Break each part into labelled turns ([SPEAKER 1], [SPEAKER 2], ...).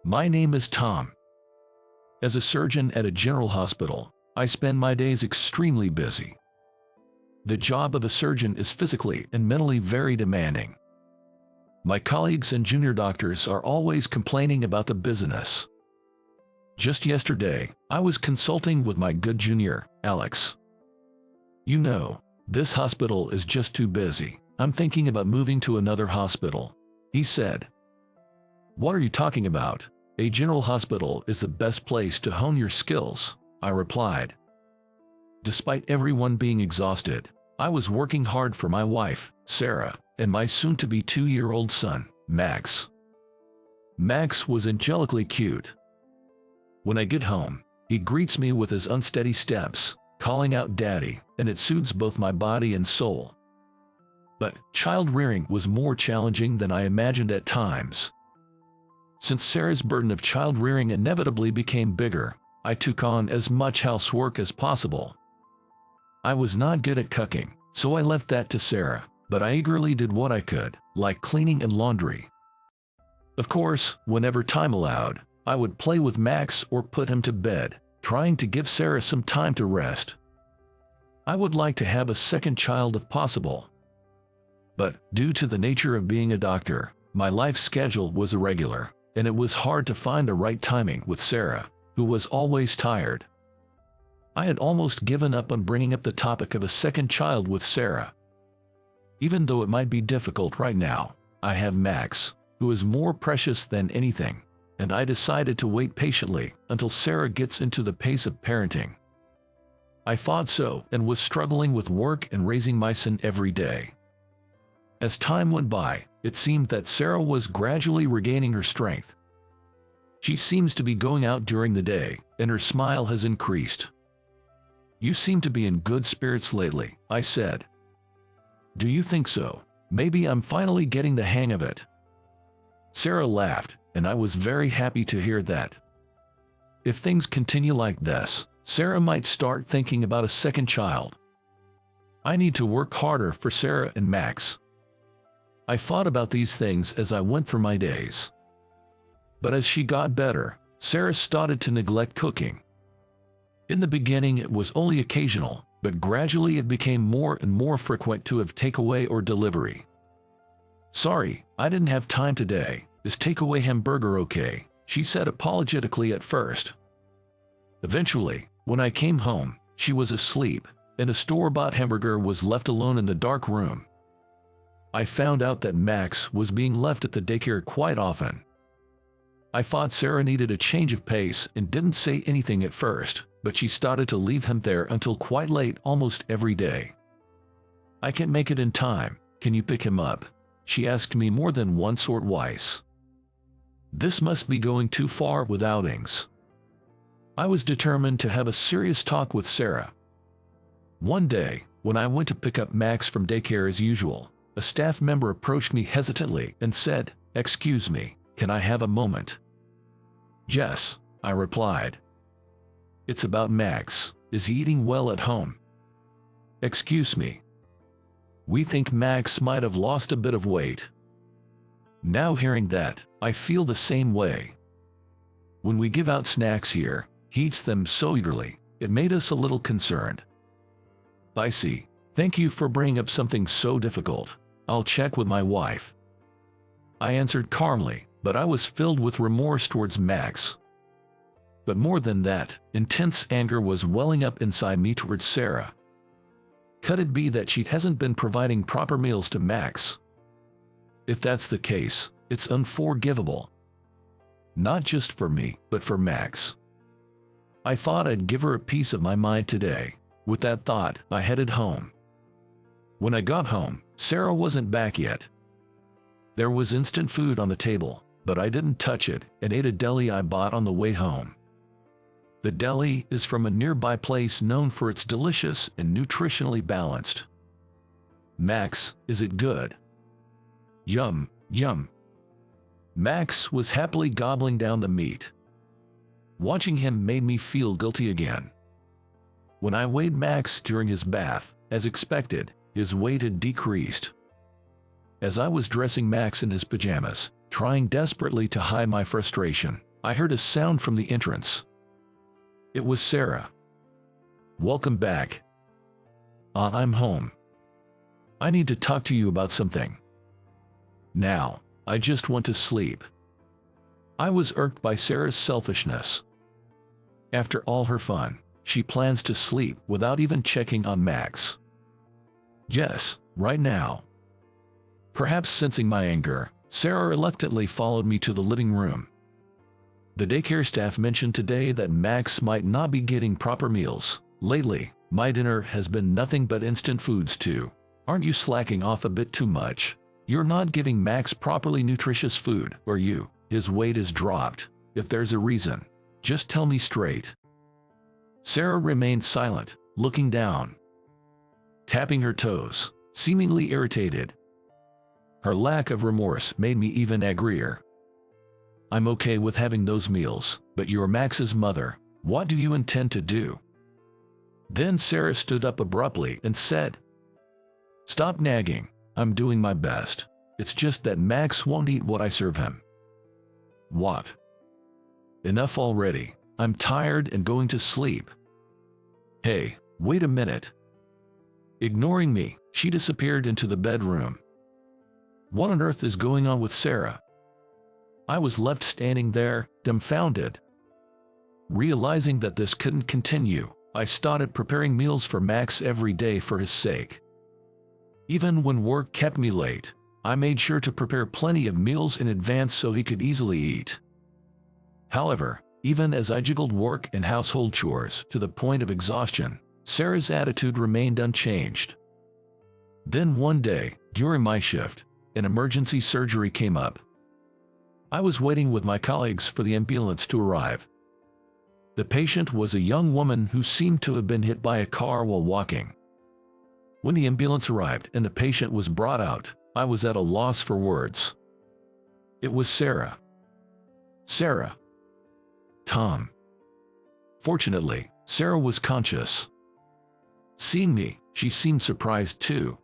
[SPEAKER 1] My name is Tom. As a surgeon at a general hospital, I spend my days extremely busy. The job of a surgeon is physically and mentally very demanding. My colleagues and junior doctors are always complaining about the busyness. Just yesterday, I was consulting with my good junior, Alex. You know, this hospital is just too busy. I'm thinking about moving to another hospital, he said. What are you talking about? A general hospital is the best place to hone your skills, I replied. Despite everyone being exhausted, I was working hard for my wife, Sarah, and my soon-to-be 2-year-old son, Max. Max was angelically cute. When I get home, he greets me with his unsteady steps, calling out Daddy, and it soothes both my body and soul. But child-rearing was more challenging than I imagined at times. Since Sarah's burden of child-rearing inevitably became bigger, I took on as much housework as possible. I was not good at cooking, so I left that to Sarah, but I eagerly did what I could, like cleaning and laundry. Of course, whenever time allowed, I would play with Max or put him to bed, trying to give Sarah some time to rest. I would like to have a second child if possible. But, due to the nature of being a doctor, my life schedule was irregular, and it was hard to find the right timing with Sarah, who was always tired. I had almost given up on bringing up the topic of a second child with Sarah. Even though it might be difficult right now, I have Max, who is more precious than anything, and I decided to wait patiently until Sarah gets into the pace of parenting. I thought so and was struggling with work and raising my son every day. As time went by, it seemed that Sarah was gradually regaining her strength. She seems to be going out during the day, and her smile has increased. You seem to be in good spirits lately, I said. Do you think so? Maybe I'm finally getting the hang of it. Sarah laughed, and I was very happy to hear that. If things continue like this, Sarah might start thinking about a second child. I need to work harder for Sarah and Max. I thought about these things as I went through my days. But as she got better, Sarah started to neglect cooking. In the beginning it was only occasional, but gradually it became more and more frequent to have takeaway or delivery. Sorry, I didn't have time today. Is takeaway hamburger okay? She said apologetically at first. Eventually, when I came home, she was asleep, and a store-bought hamburger was left alone in the dark room. I found out that Max was being left at the daycare quite often. I thought Sarah needed a change of pace and didn't say anything at first, but she started to leave him there until quite late almost every day. I can't make it in time, can you pick him up? She asked me more than once or twice. This must be going too far with outings. I was determined to have a serious talk with Sarah. One day, when I went to pick up Max from daycare as usual, a staff member approached me hesitantly and said, "Excuse me, can I have a moment?" "Yes," I replied. "It's about Max. Is he eating well at home?" "Excuse me. We think Max might have lost a bit of weight." Now hearing that, I feel the same way. When we give out snacks here, he eats them so eagerly, it made us a little concerned. "I see. Thank you for bringing up something so difficult. I'll check with my wife." I answered calmly, but I was filled with remorse towards Max. But more than that, intense anger was welling up inside me towards Sarah. Could it be that she hasn't been providing proper meals to Max? If that's the case, it's unforgivable. Not just for me, but for Max. I thought I'd give her a piece of my mind today. With that thought, I headed home. When I got home, Sarah wasn't back yet. There was instant food on the table, but I didn't touch it and ate a deli I bought on the way home. The deli is from a nearby place known for its delicious and nutritionally balanced. "Max, is it good?" "Yum, yum." Max was happily gobbling down the meat. Watching him made me feel guilty again. When I weighed Max during his bath, as expected, his weight had decreased. As I was dressing Max in his pajamas, trying desperately to hide my frustration, I heard a sound from the entrance. It was Sarah. "Welcome back. I'm home. I need to talk to you about something. Now, I just want to sleep." I was irked by Sarah's selfishness. After all her fun, she plans to sleep without even checking on Max. Yes, right now. Perhaps sensing my anger, Sarah reluctantly followed me to the living room. The daycare staff mentioned today that Max might not be getting proper meals. "Lately, my dinner has been nothing but instant foods too. Aren't you slacking off a bit too much? You're not giving Max properly nutritious food, or his weight is dropped. If there's a reason, just tell me straight." Sarah remained silent, looking down, tapping her toes, seemingly irritated. Her lack of remorse made me even angrier. "I'm okay with having those meals, but you're Max's mother. What do you intend to do?" Then Sarah stood up abruptly and said, "Stop nagging. I'm doing my best. It's just that Max won't eat what I serve him." "What? Enough already. I'm tired and going to sleep." "Hey, wait a minute." Ignoring me, she disappeared into the bedroom. What on earth is going on with Sarah? I was left standing there, dumbfounded. Realizing that this couldn't continue, I started preparing meals for Max every day for his sake. Even when work kept me late, I made sure to prepare plenty of meals in advance so he could easily eat. However, even as I juggled work and household chores to the point of exhaustion, Sarah's attitude remained unchanged. Then one day, during my shift, an emergency surgery came up. I was waiting with my colleagues for the ambulance to arrive. The patient was a young woman who seemed to have been hit by a car while walking. When the ambulance arrived and the patient was brought out, I was at a loss for words. It was Sarah. Sarah. Tom. Fortunately, Sarah was conscious. Seeing me, she seemed surprised too.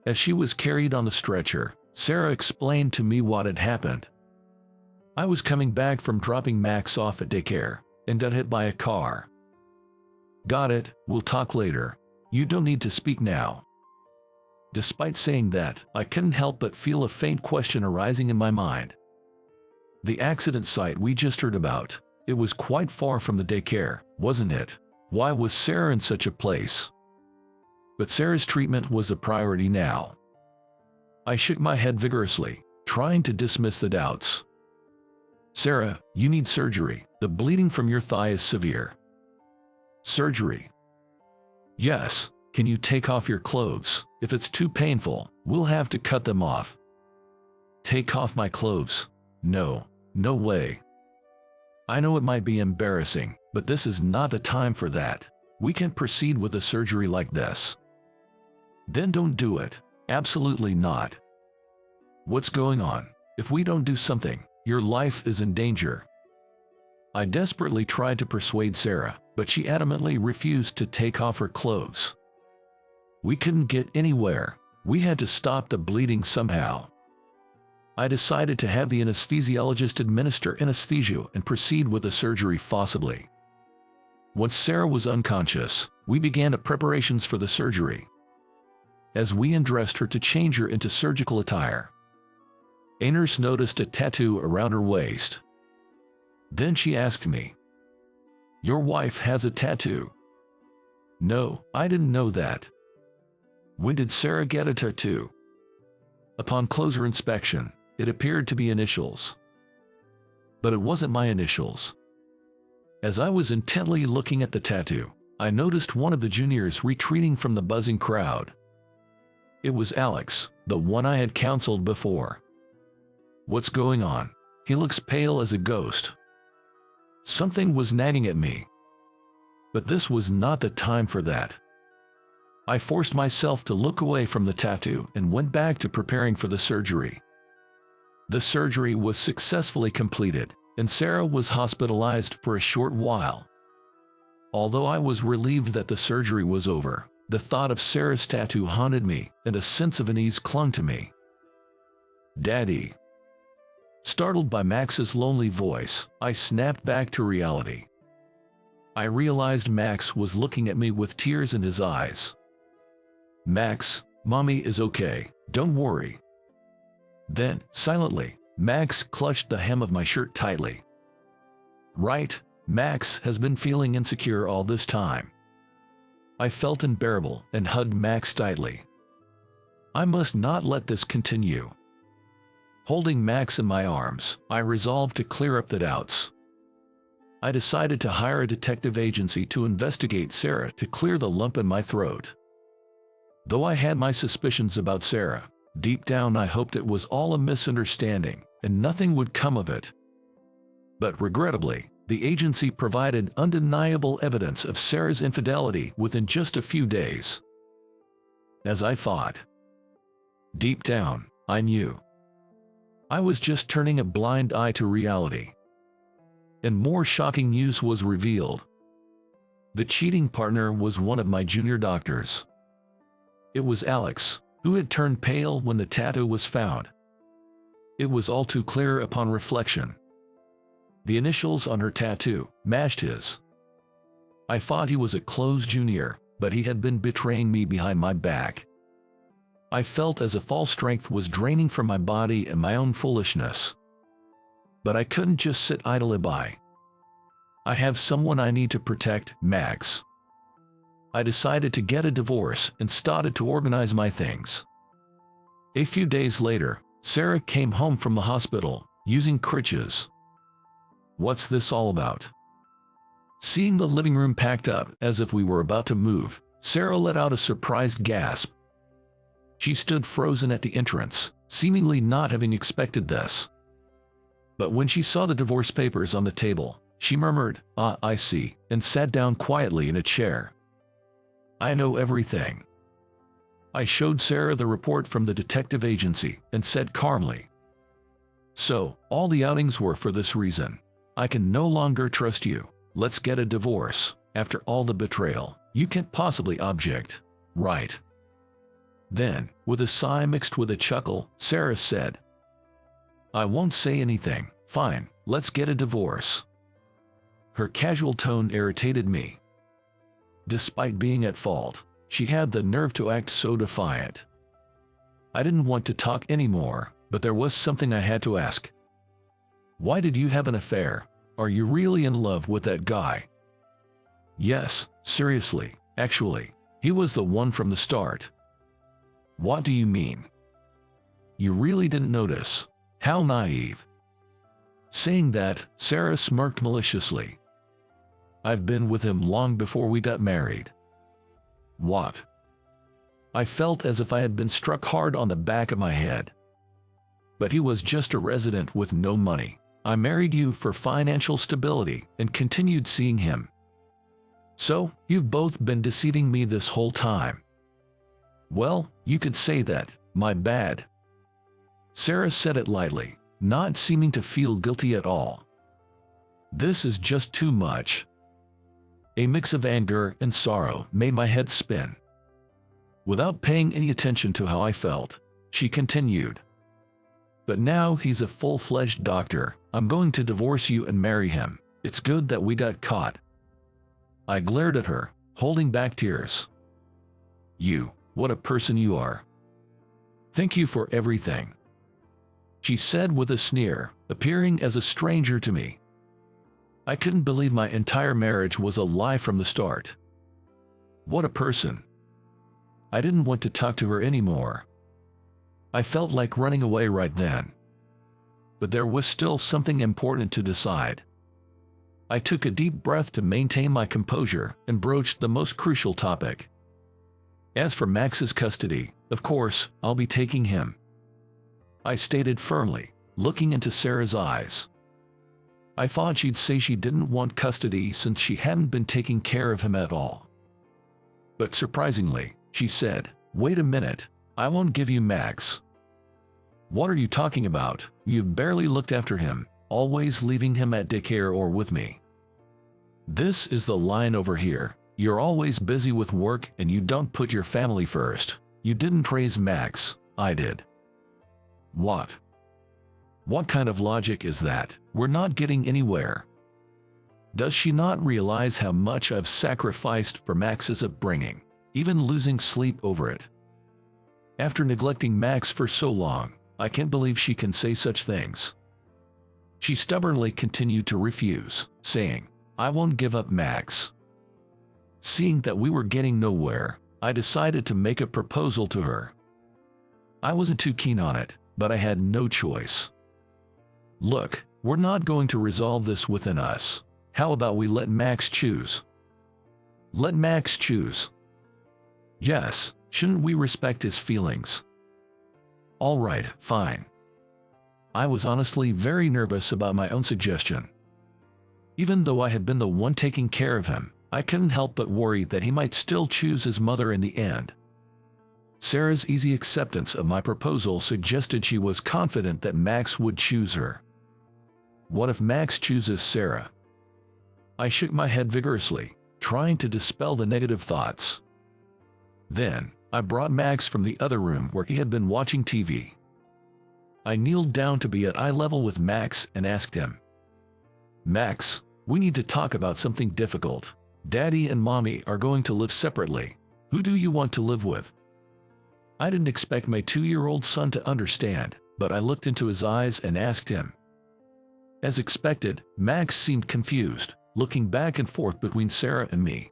[SPEAKER 1] As she was carried on the stretcher, Sarah explained to me what had happened. I was coming back from dropping Max off at daycare and got hit by a car. "Got it, we'll talk later. You don't need to speak now." Despite saying that, I couldn't help but feel a faint question arising in my mind. The accident site we just heard about, it was quite far from the daycare, wasn't it? Why was Sarah in such a place? But Sarah's treatment was a priority now. I shook my head vigorously, trying to dismiss the doubts. "Sarah, you need surgery. The bleeding from your thigh is severe." "Surgery?" "Yes. Can you take off your clothes? If it's too painful, we'll have to cut them off." "Take off my clothes? No. No way. I know it might be embarrassing, but this is not the time for that. We can't proceed with a surgery like this." "Then don't do it. Absolutely not." "What's going on? If we don't do something, your life is in danger." I desperately tried to persuade Sarah, but she adamantly refused to take off her clothes. We couldn't get anywhere. We had to stop the bleeding somehow. I decided to have the anesthesiologist administer anesthesia and proceed with the surgery forcibly. Once Sarah was unconscious, we began the preparations for the surgery. As we undressed her to change her into surgical attire, a nurse noticed a tattoo around her waist. Then she asked me, "Your wife has a tattoo?" "No, I didn't know that." "When did Sarah get a tattoo?" Upon closer inspection, it appeared to be initials. But it wasn't my initials. As I was intently looking at the tattoo, I noticed one of the juniors retreating from the buzzing crowd. It was Alex, the one I had counseled before. "What's going on? He looks pale as a ghost." Something was nagging at me. But this was not the time for that. I forced myself to look away from the tattoo and went back to preparing for the surgery. The surgery was successfully completed, and Sarah was hospitalized for a short while. Although I was relieved that the surgery was over, the thought of Sarah's tattoo haunted me, and a sense of unease clung to me. "Daddy." Startled by Max's lonely voice, I snapped back to reality. I realized Max was looking at me with tears in his eyes. "Max, Mommy is okay, don't worry." Then, silently, Max clutched the hem of my shirt tightly. Right, Max has been feeling insecure all this time. I felt unbearable and hugged Max tightly. I must not let this continue. Holding Max in my arms, I resolved to clear up the doubts. I decided to hire a detective agency to investigate Sarah to clear the lump in my throat. Though I had my suspicions about Sarah, deep down I hoped it was all a misunderstanding and nothing would come of it. But regrettably, the agency provided undeniable evidence of Sarah's infidelity within just a few days. As I thought. Deep down, I knew. I was just turning a blind eye to reality. And more shocking news was revealed. The cheating partner was one of my junior doctors. It was Alex, who had turned pale when the tattoo was found. It was all too clear upon reflection. The initials on her tattoo matched his. I thought he was a close junior, but he had been betraying me behind my back. I felt as if all strength was draining from my body and my own foolishness. But I couldn't just sit idly by. I have someone I need to protect, Max. I decided to get a divorce and started to organize my things. A few days later, Sarah came home from the hospital, using crutches. "What's this all about?" Seeing the living room packed up as if we were about to move, Sarah let out a surprised gasp. She stood frozen at the entrance, seemingly not having expected this. But when she saw the divorce papers on the table, she murmured, "Ah, I see," and sat down quietly in a chair. "I know everything." I showed Sarah the report from the detective agency and said calmly, "So, all the outings were for this reason. I can no longer trust you. Let's get a divorce. After all the betrayal, you can't possibly object, right?" Then, with a sigh mixed with a chuckle, Sarah said, "I won't say anything. Fine, let's get a divorce." Her casual tone irritated me. Despite being at fault, she had the nerve to act so defiant. I didn't want to talk anymore, but there was something I had to ask. "Why did you have an affair? Are you really in love with that guy?" "Yes, seriously, actually, he was the one from the start." "What do you mean? You really didn't notice? How naive." Saying that, Sarah smirked maliciously. "I've been with him long before we got married." "What?" I felt as if I had been struck hard on the back of my head. "But he was just a resident with no money. I married you for financial stability and continued seeing him. So, you've both been deceiving me this whole time." "Well, you could say that. My bad." Sarah said it lightly, not seeming to feel guilty at all. "This is just too much." A mix of anger and sorrow made my head spin. Without paying any attention to how I felt, she continued, "But now he's a full-fledged doctor. I'm going to divorce you and marry him. It's good that we got caught." I glared at her, holding back tears. "You, what a person you are. Thank you for everything," she said with a sneer, appearing as a stranger to me. I couldn't believe my entire marriage was a lie from the start. What a person. I didn't want to talk to her anymore. I felt like running away right then. But there was still something important to decide. I took a deep breath to maintain my composure and broached the most crucial topic. "As for Max's custody, of course, I'll be taking him," I stated firmly, looking into Sarah's eyes. I thought she'd say she didn't want custody since she hadn't been taking care of him at all. But surprisingly, she said, "Wait a minute, I won't give you Max." "What are you talking about? You've barely looked after him, always leaving him at daycare or with me." "This is the line over here. You're always busy with work and you don't put your family first. You didn't raise Max, I did." "What?" What kind of logic is that? We're not getting anywhere. Does she not realize how much I've sacrificed for Max's upbringing, even losing sleep over it? After neglecting Max for so long, I can't believe she can say such things. She stubbornly continued to refuse, saying, "I won't give up Max." Seeing that we were getting nowhere, I decided to make a proposal to her. I wasn't too keen on it, but I had no choice. "Look, we're not going to resolve this within us. How about we let Max choose?" "Let Max choose?" "Yes, shouldn't we respect his feelings?" "All right, fine." I was honestly very nervous about my own suggestion. Even though I had been the one taking care of him, I couldn't help but worry that he might still choose his mother in the end. Sarah's easy acceptance of my proposal suggested she was confident that Max would choose her. What if Max chooses Sarah? I shook my head vigorously, trying to dispel the negative thoughts. Then, I brought Max from the other room where he had been watching TV. I kneeled down to be at eye level with Max and asked him, "Max, we need to talk about something difficult. Daddy and Mommy are going to live separately. Who do you want to live with?" I didn't expect my 2-year-old son to understand, but I looked into his eyes and asked him. As expected, Max seemed confused, looking back and forth between Sarah and me.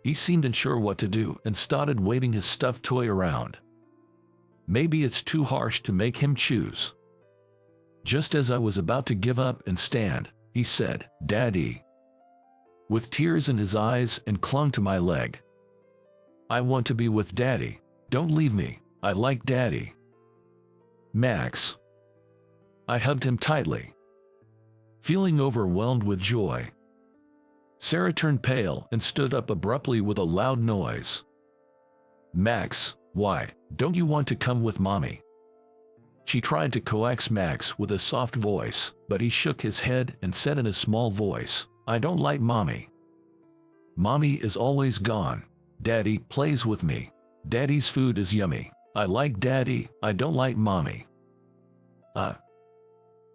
[SPEAKER 1] He seemed unsure what to do and started waving his stuffed toy around. Maybe it's too harsh to make him choose. Just as I was about to give up and stand, he said, "Daddy," with tears in his eyes, and clung to my leg. "I want to be with Daddy. Don't leave me. I like Daddy." "Max." I hugged him tightly, feeling overwhelmed with joy. Sarah turned pale and stood up abruptly with a loud noise. "Max, why don't you want to come with Mommy?" She tried to coax Max with a soft voice, but he shook his head and said in a small voice, "I don't like Mommy. Mommy is always gone. Daddy plays with me. Daddy's food is yummy. I like Daddy, I don't like Mommy."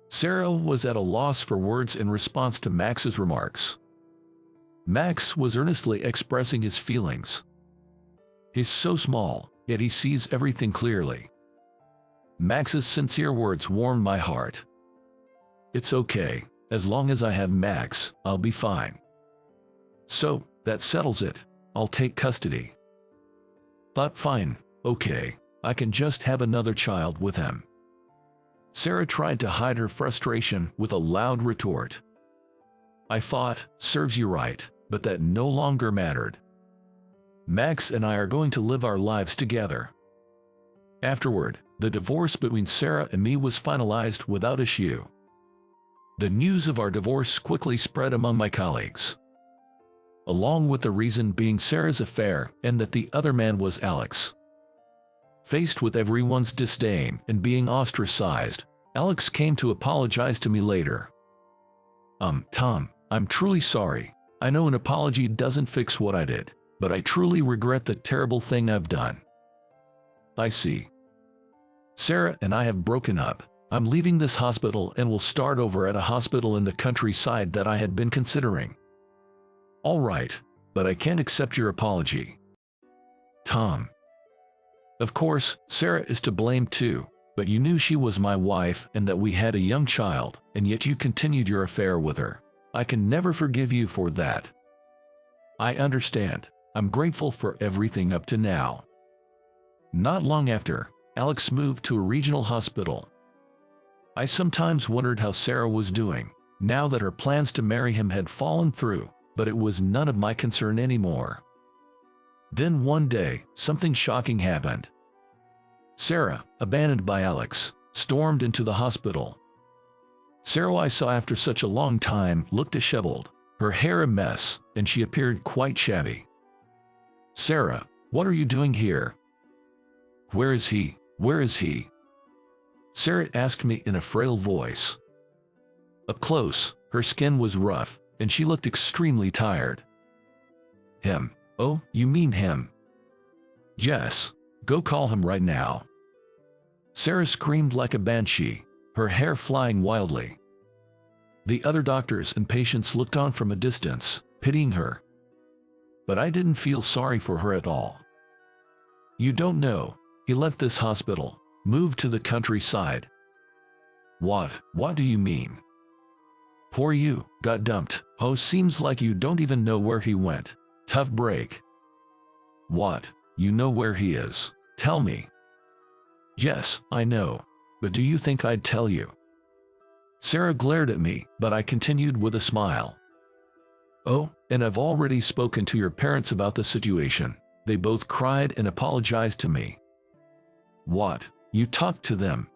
[SPEAKER 1] Sarah was at a loss for words in response to Max's remarks. Max was earnestly expressing his feelings. He's so small, yet he sees everything clearly. Max's sincere words warmed my heart. "It's okay, as long as I have Max, I'll be fine." "So, that settles it. I'll take custody." Thought, fine, okay, I can just have another child with him. Sarah tried to hide her frustration with a loud retort. I thought, serves you right, but that no longer mattered. Max and I are going to live our lives together. Afterward, the divorce between Sarah and me was finalized without issue. The news of our divorce quickly spread among my colleagues, along with the reason being Sarah's affair and that the other man was Alex. Faced with everyone's disdain and being ostracized, Alex came to apologize to me later. Tom, I'm truly sorry. I know an apology doesn't fix what I did, but I truly regret the terrible thing I've done." "I see. Sarah and I have broken up. I'm leaving this hospital and will start over at a hospital in the countryside that I had been considering." "All right, but I can't accept your apology." "Tom, of course, Sarah is to blame too, but you knew she was my wife and that we had a young child, and yet you continued your affair with her. I can never forgive you for that." "I understand. I'm grateful for everything up to now." Not long after, Alex moved to a regional hospital. I sometimes wondered how Sarah was doing, now that her plans to marry him had fallen through, but it was none of my concern anymore. Then one day, something shocking happened. Sarah, abandoned by Alex, stormed into the hospital. Sarah I saw after such a long time looked disheveled, her hair a mess, and she appeared quite shabby. "Sarah, what are you doing here?" "Where is he? Where is he?" Sarah asked me in a frail voice. Up close, her skin was rough, and she looked extremely tired. "Him. Oh, you mean him?" "Yes. Go call him right now." Sarah screamed like a banshee, her hair flying wildly. The other doctors and patients looked on from a distance, pitying her. But I didn't feel sorry for her at all. You don't know, he left this hospital, moved to the countryside. What do you mean? Poor you, got dumped. Oh, seems like you don't even know where he went. Tough break. What, you know where he is? Tell me. Yes, I know. But do you think I'd tell you? Sarah glared at me, but I continued with a smile. Oh, and I've already spoken to your parents about the situation. They both cried and apologized to me. What, you talked to them?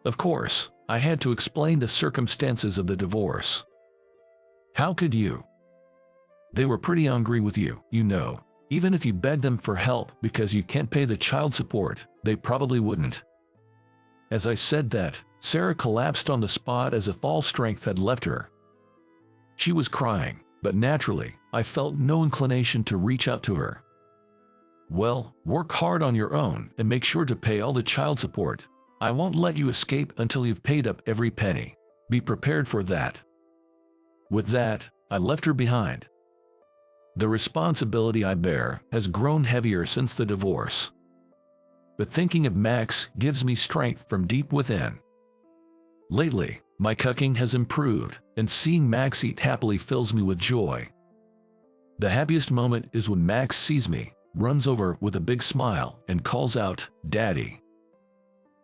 [SPEAKER 1] Of course, I had to explain the circumstances of the divorce. How could you? They were pretty angry with you, you know. Even if you begged them for help because you can't pay the child support, they probably wouldn't. As I said that, Sarah collapsed on the spot as if all strength had left her. She was crying, but naturally, I felt no inclination to reach out to her. Well, work hard on your own and make sure to pay all the child support. I won't let you escape until you've paid up every penny. Be prepared for that. With that, I left her behind. The responsibility I bear has grown heavier since the divorce. But thinking of Max gives me strength from deep within. Lately, my cooking has improved, and seeing Max eat happily fills me with joy. The happiest moment is when Max sees me, runs over with a big smile, and calls out, "Daddy."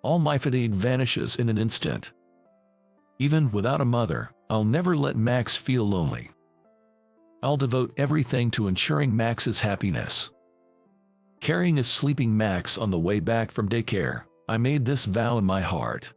[SPEAKER 1] All my fatigue vanishes in an instant. Even without a mother, I'll never let Max feel lonely. I'll devote everything to ensuring Max's happiness. Carrying a sleeping Max on the way back from daycare, I made this vow in my heart.